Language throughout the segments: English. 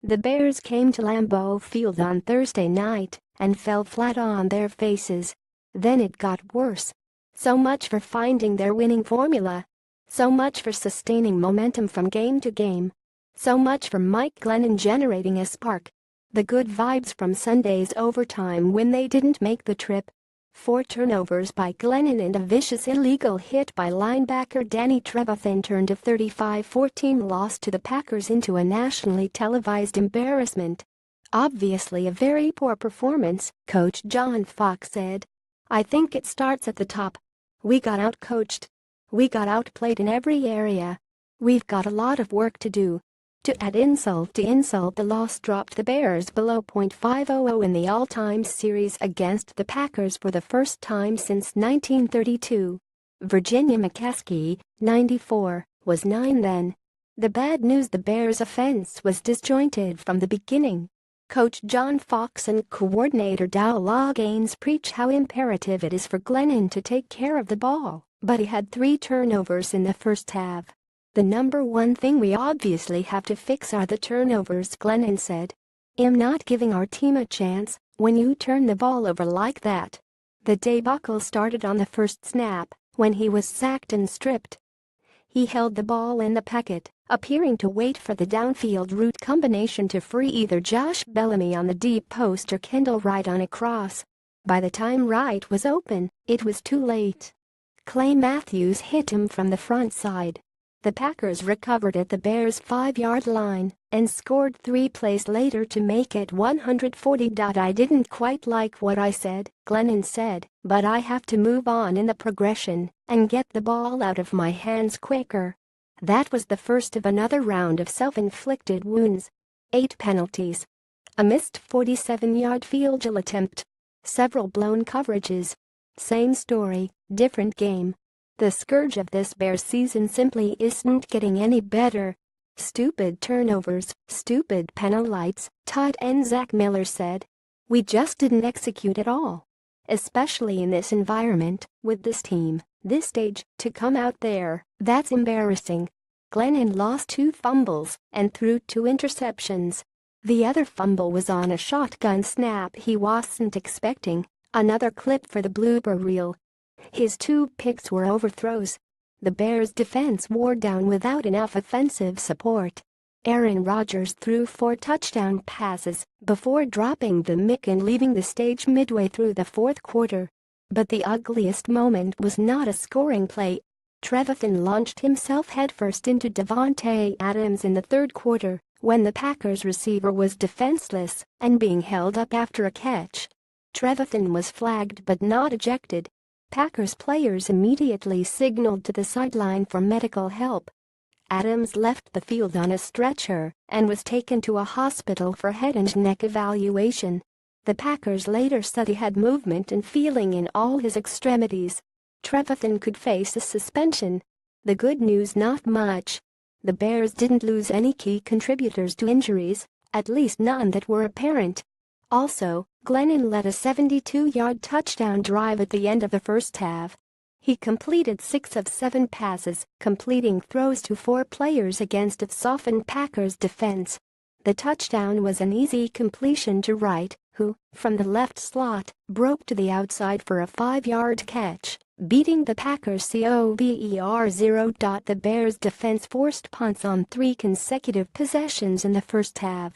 The Bears came to Lambeau Field on Thursday night and fell flat on their faces. Then it got worse. So much for finding their winning formula. So much for sustaining momentum from game to game. So much for Mike Glennon generating a spark. The good vibes from Sunday's overtime when they didn't make the trip. 4 turnovers by Glennon and a vicious illegal hit by linebacker Danny Trevathan turned a 35-14 loss to the Packers into a nationally televised embarrassment. Obviously a very poor performance, Coach John Fox said. I think it starts at the top. We got outcoached. We got outplayed in every area. We've got a lot of work to do. To add insult to insult, the loss dropped the Bears below .500 in the all-time series against the Packers for the first time since 1932. Virginia McCaskey, 94, was 9 then. The bad news: the Bears' offense was disjointed from the beginning. Coach John Fox and coordinator Dow Gaines preach how imperative it is for Glennon to take care of the ball, but he had 3 turnovers in the first half. The number one thing we obviously have to fix are the turnovers, Glennon said. I'm not giving our team a chance when you turn the ball over like that. The debacle started on the first snap when he was sacked and stripped. He held the ball in the pocket, appearing to wait for the downfield route combination to free either Josh Bellamy on the deep post or Kendall Wright on a cross. By the time Wright was open, it was too late. Clay Matthews hit him from the front side. The Packers recovered at the Bears' 5-yard line and scored 3 plays later to make it 140. I didn't quite like what I said, Glennon said, but I have to move on in the progression and get the ball out of my hands quicker. That was the first of another round of self-inflicted wounds. 8 penalties. A missed 47-yard field goal attempt. Several blown coverages. Same story, different game. The scourge of this Bears season simply isn't getting any better. Stupid turnovers, stupid penalties, tight end Zach Miller said. We just didn't execute at all. Especially in this environment, with this team, this stage, to come out there, that's embarrassing. Glennon lost 2 fumbles and threw 2 interceptions. The other fumble was on a shotgun snap he wasn't expecting, another clip for the blooper reel. His 2 picks were overthrows. The Bears' defense wore down without enough offensive support. Aaron Rodgers threw 4 touchdown passes before dropping the mic and leaving the stage midway through the fourth quarter. But the ugliest moment was not a scoring play. Trevathan launched himself headfirst into Davante Adams in the third quarter when the Packers receiver was defenseless and being held up after a catch. Trevathan was flagged but not ejected. Packers players immediately signaled to the sideline for medical help. Adams left the field on a stretcher and was taken to a hospital for head and neck evaluation. The Packers later said he had movement and feeling in all his extremities. Trevathan could face a suspension. The good news: not much. The Bears didn't lose any key contributors to injuries, at least none that were apparent. Also, Glennon led a 72-yard touchdown drive at the end of the first half. He completed 6 of 7 passes, completing throws to 4 players against a softened Packers defense. The touchdown was an easy completion to Wright, who, from the left slot, broke to the outside for a 5-yard catch, beating the Packers cover 0. The Bears' defense forced punts on 3 consecutive possessions in the first half.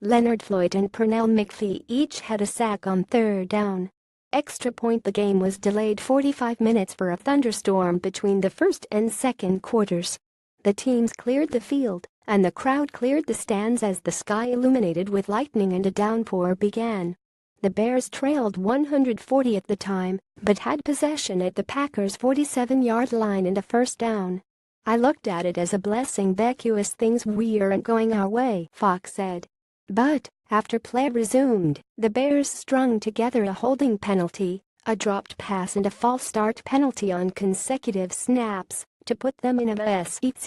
Leonard Floyd and Pernell McPhee each had a sack on third down. Extra point: the game was delayed 45 minutes for a thunderstorm between the first and second quarters. The teams cleared the field, and the crowd cleared the stands as the sky illuminated with lightning and a downpour began. The Bears trailed 140 at the time, but had possession at the Packers' 47-yard line and a first down. I looked at it as a blessing because things weren't going our way, Fox said. But, after play resumed, the Bears strung together a holding penalty, a dropped pass and a false start penalty on consecutive snaps to put them in a second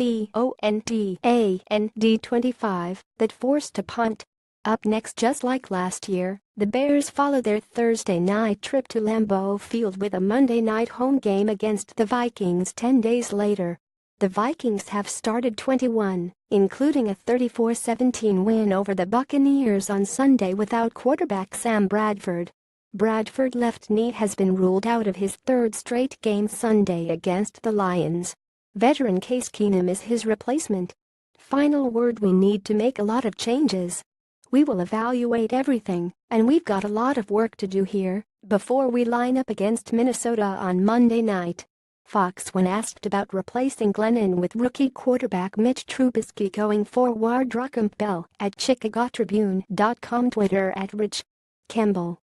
25 that forced a punt. Up next, just like last year, the Bears follow their Thursday night trip to Lambeau Field with a Monday night home game against the Vikings 10 days later. The Vikings have started 21, including a 34-17 win over the Buccaneers on Sunday without quarterback Sam Bradford. Bradford left knee has been ruled out of his third straight game Sunday against the Lions. Veteran Case Keenum is his replacement. Final word: we need to make a lot of changes. We will evaluate everything, and we've got a lot of work to do here before we line up against Minnesota on Monday night. Fox when asked about replacing Glennon with rookie quarterback Mitch Trubisky going forward. Campbell at ChicagoTribune.com, Twitter @Rich Campbell.